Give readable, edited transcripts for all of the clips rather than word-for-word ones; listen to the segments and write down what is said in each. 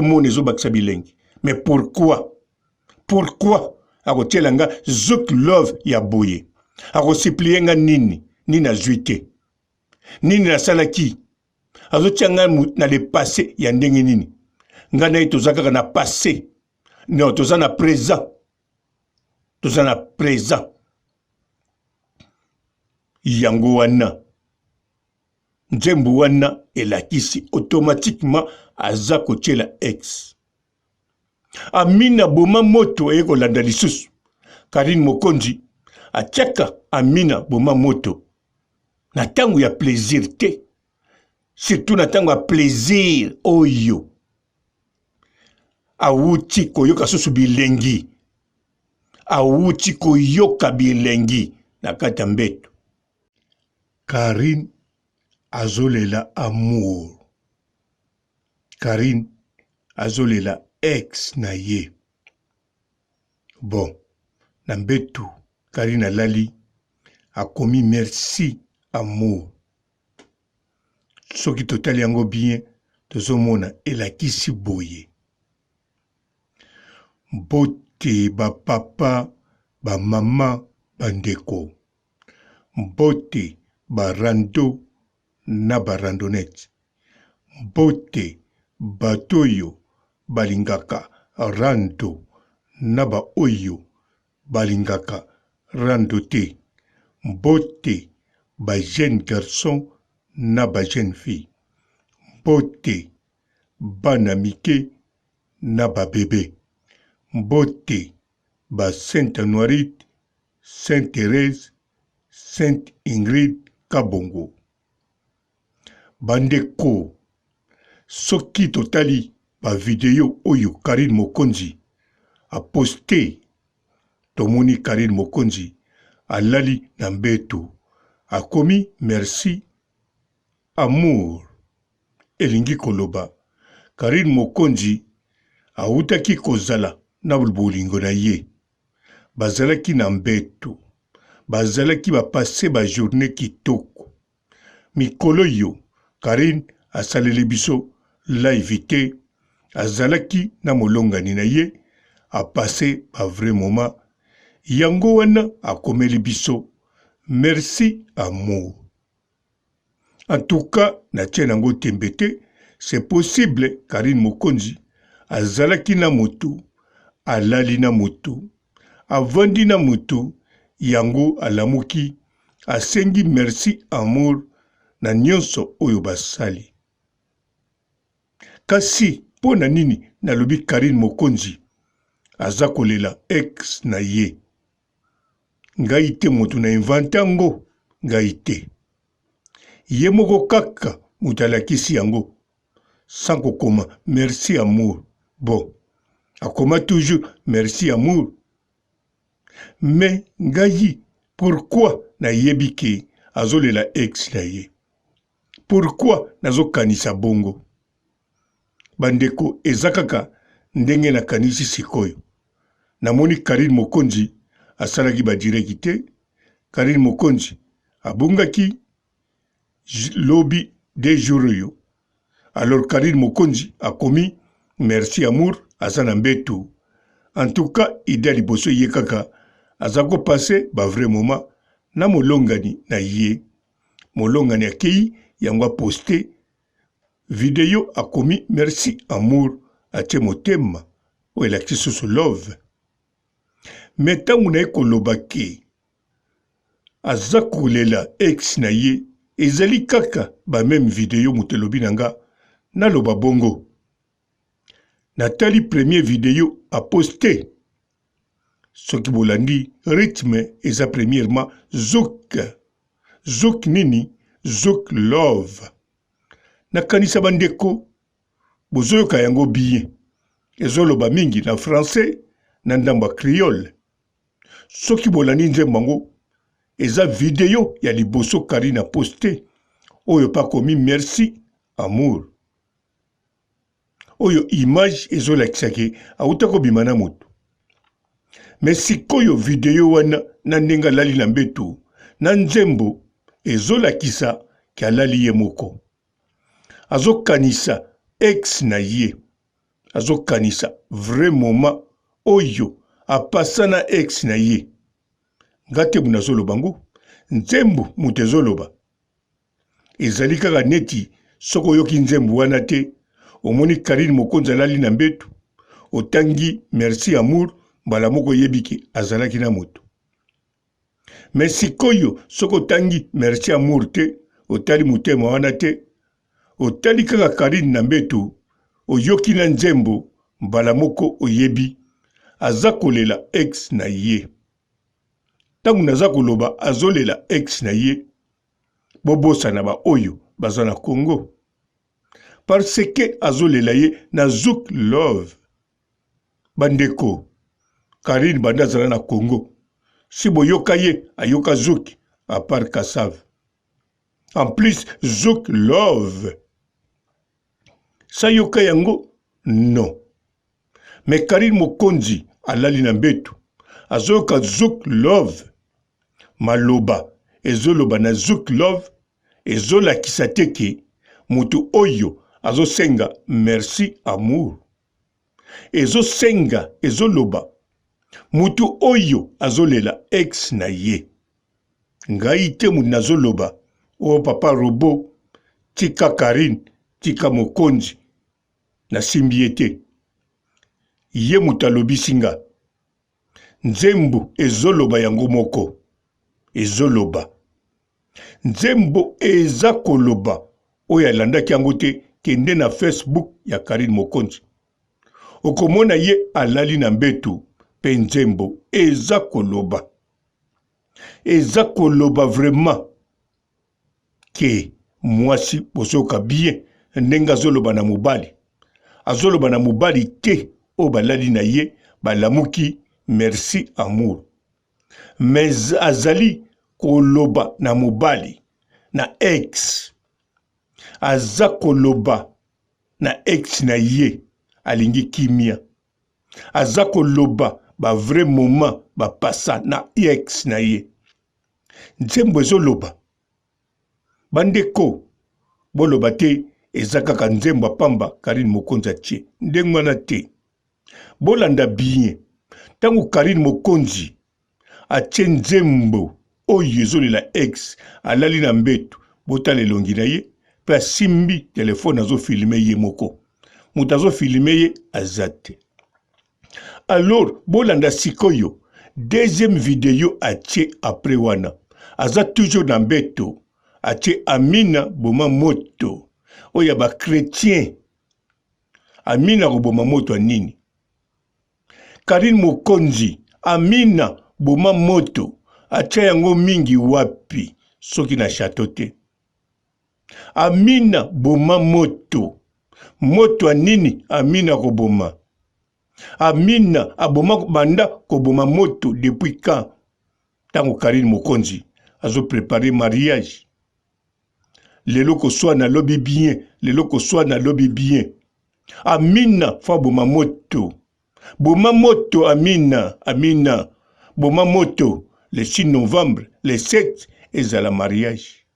monde zo baksa bilengi. Mais pourquoi? Pourquoi? Ako tielanga zouk love ya boye. Ako siplienga nini? Nini azuite. Nini na salaki. Azo tianga na le passé ya ndenge nini. Ngana ito zaka na passé. Non, toza na présent. Toza na présent. Yango wana. Njembu wana elakisi automatiquement aza kotiela ex. Amina boma moto eko landa lisusu. Karine Mokonzi atiaka Amina boma moto. Na tango ya plaisir te. Surtout na tango ya plaisir oyo. Awuti koyoka susu bilengi. Awuti koyoka bilengi. Na kata mbeto. Karine azolela amour. Karine azolela ex na ye. Bon, na mbetu Karine alali akomi merci amour. Soki totali yango bien, tozomona elakisi boye. Mbote ba papa, ba mama, bandeko. Mbote ba rando na ba randonnette. Mbote batoyo balingaka rando na ba oyo balingaka rando te. Mbote ba jeune garçon na ba jeune fille. Mbote bana mike na ba bébé. Mbote ba Sainte Noirite, Sainte Thérèse, Sainte Ingrid Kabongo. Bandeko, soki totali ba video oyo Karine Mokonzi a posté. Tomoni Karine Mokonzi alali na mbetu akomi merci amour. Elingi koloba Karine Mokonzi autaki kozala na bolingo na ye. Bazalaki na mbetu. Bazalaki ba passer ba journée kitoko. Mikolo yo Karine asaleli biso live te. Azalaki na molongani na ye a passer ba vrai moment. Yango wana akomeli biso merci amour. En tout cas, na tienango tembete, c'est possible Karine Mokonzi azalaki na motu, alali na motu, avandi na motu, yango alamuki, asengi merci amour na nyonso oyo basali. Kasi pona nini nalobi Karine Mokonzi aza kolela ex na ye. Ngai te motu na inventango, ngai te. Ye moko kaka mutalakisi yango. Sans kokoma merci amour. Bon, akoma toujours merci amour. Mais ngai, pourquoi na yebike azolela ex na ye? Pourquoi nazo kanisa bongo? Bandeko ezakaka ndenge na kanisi sikoyo. Namoni Karine Mokonzi asalaki ba direct te. Karine Mokonzi abungaki lobby des jours yo. Alors Karine Mokonzi a commis merci amour azana mbetu. En tout cas, ida liboso ye kaka azako passer ba vrai moment na molongani na ye. Molongani akei yango posté vidéo a commis merci amour a motema o elaki susu love. Mais tangu na ekolobaki azakulela ex na ye ezali kaka ba même vidéo mutelobi nanga na loba bongo. Natali premier vidéo a posté. Soki bolandi rythme eza premièrement zouk. Zouk nini? Zouk love. Nakanisa bandeko bozoyoka yango bien. Ezoloba mingi na français na ndamba créole. Soki bolandi nzembango eza vidéo ya liboso Karine a posté. Oyo pa komi merci amour. Oyo image ezolakisaki autako bimana moto. Mais sikoyo vidéo wana na ndenga lali na mbetu na nzembo ezolakisa ki alali ye moko. Azokanisa ex na ye. azokanisa vrai moment oyo apasa na ex na ye. Ngate munazoloba ngo nzembo mutu ezoloba ezali kaka neti soko yoki nzembo wana te omoni Karine Mokonzi alali na mbetu otangi merci amour mbala moko yebiki azalaki na moto. Mais sikoyo soko tangi merci amour te otali mutema wana te otali kaka Karine na mbetu oyoki na nzembo mbala moko oyebi aza kolela ex na ye. Tangu naza koloba azolela ex na ye bobosa na ba oyo baza na Congo parce que azolela ye na Zouk Love. Bandeko Karine banda zala na Congo si boyoka ye ayoka Zouk à part Kassav. En plus Zouk Love sa yoka yango non. Mais Karine Mokonzi alali na mbetu azoyoka Zouk Love maloba ezoloba na Zouk Love ezolakisa teke mutu oyo azosenga merci amour. Ezosenga ezoloba mutu oyo azolela ex na ye. Ngai te mutu nazoloba o papa Robo tika Karine tika Mokonzi na simbiete ye mutu alobisinga nzembo ezoloba yango moko ezoloba nzembo eza koloba oyo alandaki yango te kende na Facebook ya Karine Mokonzi okomona ye alali na mbetu pe nzembo eza koloba vraiment ke mwasi bosoka bien ndenga azoloba na mobali te o balali na ye balamuki merci amour. Mais azali koloba na mobali na ex aza koloba na ex na ye alingi kimia aza koloba ba vrai moment ba passa na ex na ye nzembo ezoloba bandeko boloba te eza kaka nzembo apamba Karine Mokonzi atie ndenge wana te bolanda bien tango Karine Mokonzi atie nzembo oyo ezolela ex alali na mbetu botala elongi na ye pe asimbi telefone azofilme ye moko mutu azofilme ye aza te. Alors bolanda sikoyo deuxième vidéo atie après wana aza toujours na mbeto atie Amina boma moto oya ba chrétien Amina koboma moto anini Karine Mokonzi Amina boma moto atia yango mingi wapi soki na château te. Amina boma moto anini Amina koboma Amina aboma banda koboma moto depuis quand tango Karine Mokonzi azo préparer mariage lelo ko soit na lobi bien Amina fa boma moto Amina boma moto le 6 novembre le 7 ezala mariage.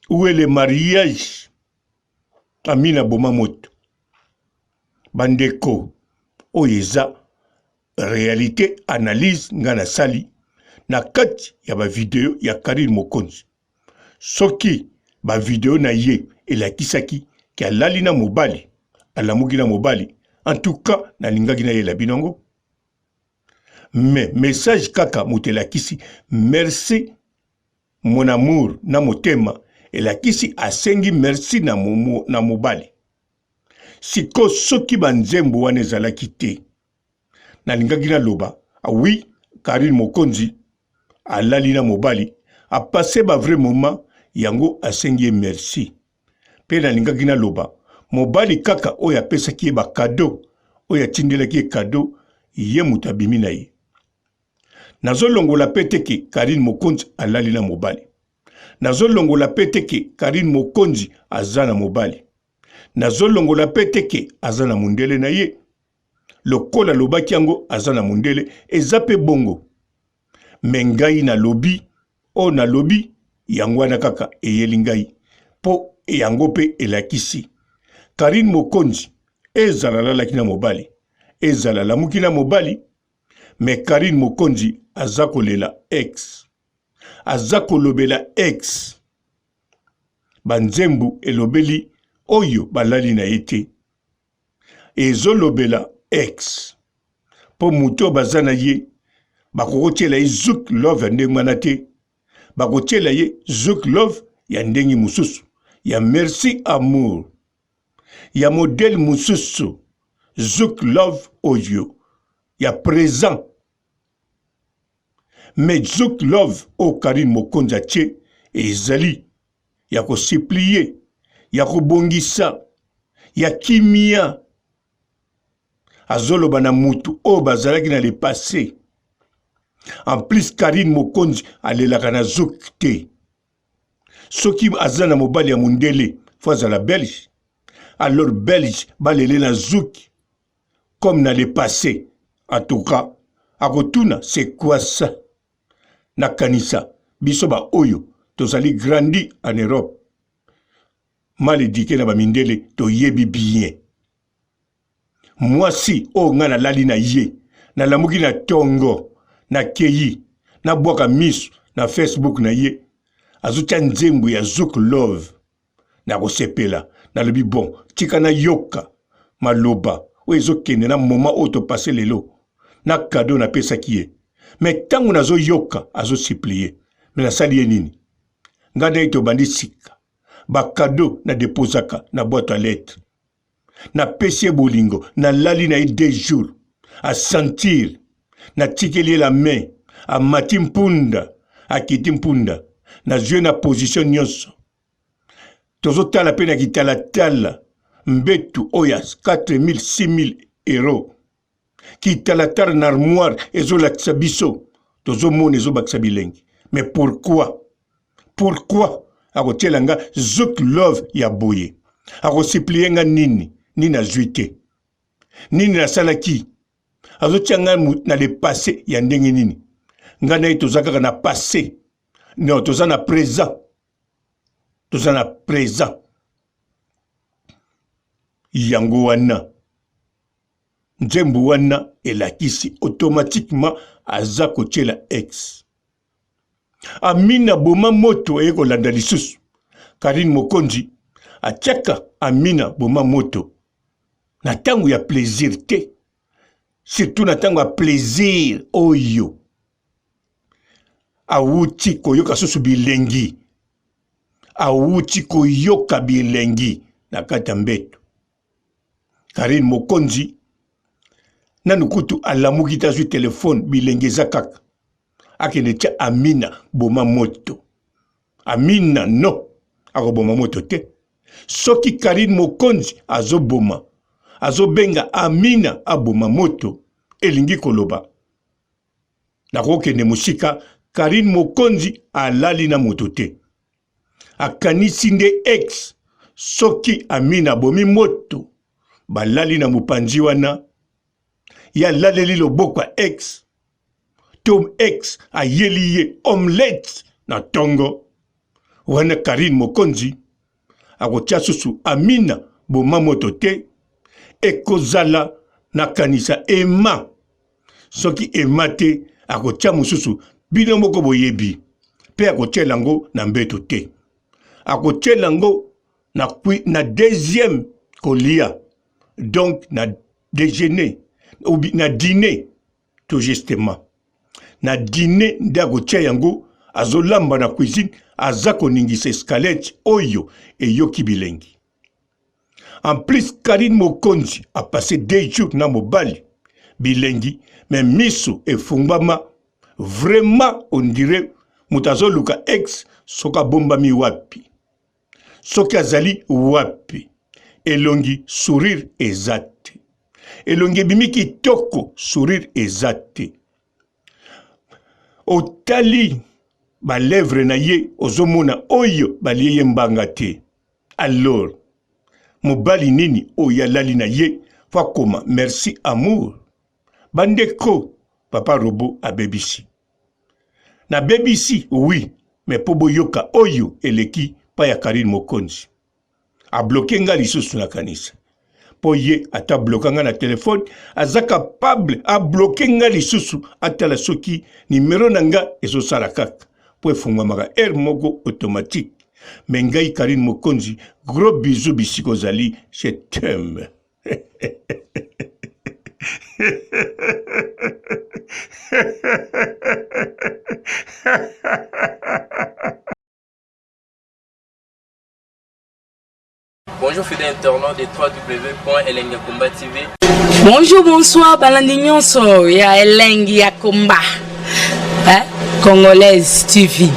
Où est le mariage? Amina boma moto bandeko oyeza réalité analyse ngana sali na kati ya ba vidéo ya Karine Mokonzi soki ba vidéo na ye elakisaki ki alali na mobali alamuki na mobali en tout cas na lingaki na ye la binongo mais message kaka mutelakisi merci mon amour na motema elakisi asengi merci na mobali siko soki banzembo wana ezalaki te nalingaki naloba oui Karine Mokonzi alali na mobali apase ba vrai moment yango asengi merci pe nalingaki naloba mobali kaka oyo apesaki ye ba cadeau oyo atindelaki ye cadeau ye mutu abimi na ye nazolongola pe teke Karine Mokonzi alali na mobali nazolongola pe teke Karine Mokonzi aza na mobali nazolongola pe teke aza na mundele na ye lokola lobaki yango aza na mundele eza pe bongo me ngai nalobi o nalobi yango wana kaka eyeli ngai po yango pe elakisi Karine Mokonzi ezala lalaki na mobali ezala lamuki na mobali mais Karine Mokonzi aza kolela ex aza kolobela ex banzembu elobeli oyo balali na ete ezolobela ex po muto bazana ye bakokotiela ye Zouk Love ya ndenge wana te bakotiela ye Zouk Love ya ndenge mususu ya Merci Amour ya modèle mususu Zouk Love oyo ya présent mais Zouk Love o Karine Mokonzi atie ezali ya kosiplie ya kobongisa ya kimia azoloba na mutu o bazalaki na le passé. En plus Karine Mokonzi alelaka na Zouk te soki aza na mobali ya mundele fo azala belge alors belge balele na Zouk comme na le passé. En tout cas akotuna c'est quoi ça nakanisa biso ba oyo tozali grandi en Europe mal éduqué na bamindele toyebi bien mwasi o nga nalali na ye nalamuki na tongo na keyi na bwaka misu na Facebook na ye azutia nzembo ya Zouk Love na kosepela nalobi bon tika na yoka maloba o ezokende na moma o topase lelo na kado na pesaki ye mais tango nazo yoka azo supplier mais nasali ye nini nganda ito bandi sika ba kado na deposaka na boîte à lettres na pesi bolingo na lali na 2 jours à sentir na tikeli la main à mati mpunda à kiti mpunda na jouer na position nyonso tozotala pe na kitala tala mbetu oya 4000 6000 euros kitala tala na armoire ezolakisa biso tozomona ezobakisa bilengi mais pourquoi akotielanga Zouk Love ya boye akosiplienga nini azwi te nini nasalaki azotianga na le passé ya ndenge nini nga na ye toza kaka na passé non toza na présent yango wana nzembo wana elakisi automatiquement aza kotiela ex Amina boma moto eye kolanda lisusu Karine Mokonzi atiaka Amina boma moto na tango ya plaisir te surtout na tango ya plaisir oyo awuti koyoka susu bilengi awuti koyoka bilengi na kati ya mbeto Karine Mokonzi nanu kutu alamuki tazwi telefone bilengi eza kaka akende tia Amina boma moto Amina no akoboma moto te soki Karine Mokonzi azoboma azobenga Amina aboma moto elingi koloba nakokende musika Karine Mokonzi alali na moto te akanisi nde ex soki Amina bomi moto balali na mopanzi wana ya laleli loboko ex Tom ex ayeli ye omelette na tongo wana Karine Mokonzi akotia susu Amina boma moto te ekozala na kanisa ema soki ema te akotia mususu bino moko boyebi pe akotia lango na mbeto te akotia lango na deuxième kolia donc na déjeuner ou na dîner tout justement na dîner nde akotia yango azolamba na cuisine aza koningisa escalette oyo eyoki bilengi. En plus Karine Mokonzi a passé 2 jours na mobali bilengi mais miso efungama vraiment on dirait mutazo luka ex soka bombami wapi soki azali wapi elongi sourire ezate elongi bimi kitoko sourire ezate otali ba lèvre na ye ozomona oyo baliye mbanga te alors mobali nini oyo alali na ye fa koma merci amour bandeko papa Robo abebisi na bebisi oui mais po boyoka oyo eleki pa ya Karine Mokonzi a bloqué nga lisusu na kanisa po ye ata bloqué nga na téléphone aza capable a bloqué nga lisusu atala soki numéro na nga ezosala kaka po efungwamaka air moko automatique mais ngai Karine Mokonzi gros bisous bisiko zali je t'aime. Bonjour fidèles internautes de www.elengiakomba TV. Bonjour, bonsoir, balandi nyonso ya Elengi ya Komba, Congolaise TV.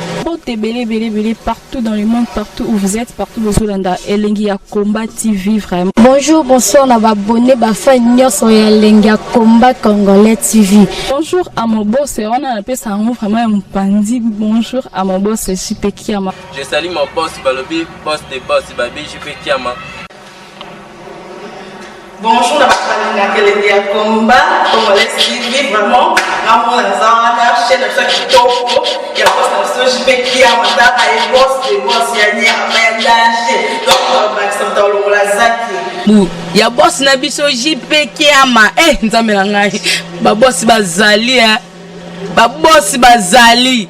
Belé partout dans le monde, partout où vous êtes, partout où vous êtes, Elengi ya Komba TV vraiment. Bonjour, bonsoir, on a abonné Bafa Nyonso ya Elengi ya Komba Congolais TV. Bonjour à mon boss, on a appelé ça vraiment un pandi. Bonjour à mon boss, JP Kiama. Je salue mon boss Balobi, boss des boss Babi, JP Kiama. Bonjour, la Elengi ya Komba Congolais TV vraiment. Ramon Zana, chaîne de ça qui topo, il y a boss de JP Kiama, et boss des boss, il y a ni à danger. Donc, Maxime Tolo Lazaki. Il y a boss na biso JP Kiama. Nzambe na ngai. Ba boss bazali ba boss bazali.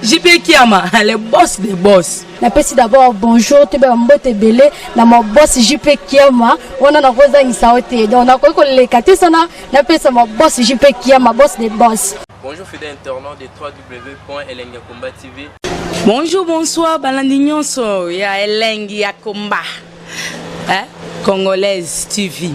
JP Kiama, le boss des boss. Napesi d'abord bonjour, te ba mbote belé na mo boss JP Kiama, on a roza ngisaote. Donc na ko le katisa na napesa mo boss JP Kiama, boss des boss. Bonjour fidèles internautes de www.elengiakomba TV. Bonjour, bonsoir, balandi nyonso ya Elengi ya Komba, Congolaise TV.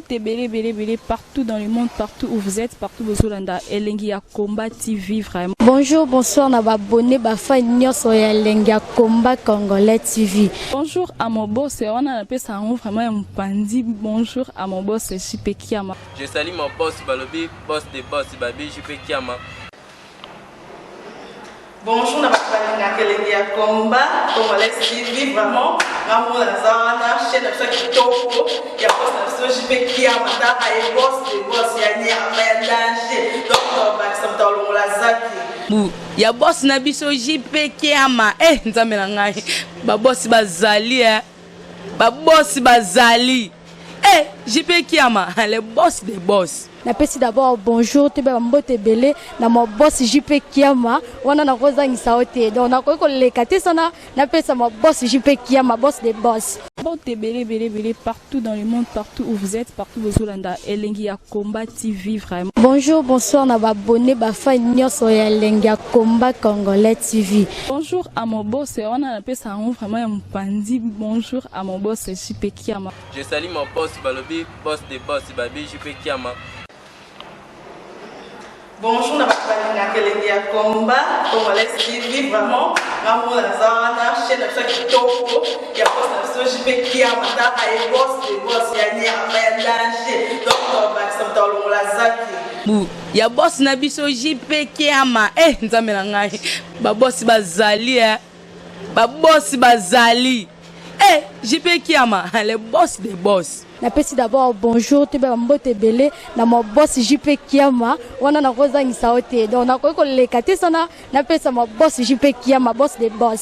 Belé partout dans le monde, partout où vous êtes, partout où vous êtes, Elengi ya Komba TV vraiment. Bonjour, bonsoir, on a abonné Bafa Nyonso ya Elengi ya Komba Congolais TV. Bonjour à mon boss, on a appelé ça vraiment un pandi. Bonjour à mon boss, JP Kiama. Je salue mon boss Balobi, boss des boss Babi, JP Kiama. Bonjour, la Elengi ya Komba Congolais TV vraiment. Ramon Zana, chaîne de ça qui topo, il y a boss de JP Kiama, et boss des boss, il y a ni à danger. Donc, Maxime Tolo Lazaki. Il y a boss na biso JP Kiama. Nzambe na ngai. Ba boss bazali ba boss bazali. JP Kiama, le boss des boss. Napesi d'abord bonjour, te ba mbote belé na mo boss JP Kiama, on a roza ngisaote. Donc na ko le katisa na napesa mo boss JP Kiama, boss des boss. Belé partout dans le monde, partout où vous êtes, partout où vous êtes, Elengi ya Komba TV vraiment. Bonjour, bonsoir, on a abonné Bafa Nyonso ya Elengi ya Komba Congolais TV. Bonjour à mon boss, on a appelé ça vraiment un pandi. Bonjour à mon boss, JP Kiama. Je salue mon boss Balobi, boss des boss Babi, JP Kiama. Bonjour, la Elengi ya Komba Congolais TV vraiment. Ramon Zana, chaîne de ça qui topo, il y a boss de JP Kiama, et boss des boss, il y a ni à danger. Donc, Maxime Tolo Lazaki. Il y a boss na biso JP Kiama. Nzambe na ngai. Ba boss bazali ba boss bazali. JP Kiama, le boss des boss. Napesi d'abord bonjour, te ba mbote belé na mo boss JP Kiama, on a roza ngisaote. Donc na ko le katisa na napesa mo boss JP Kiama, boss des boss.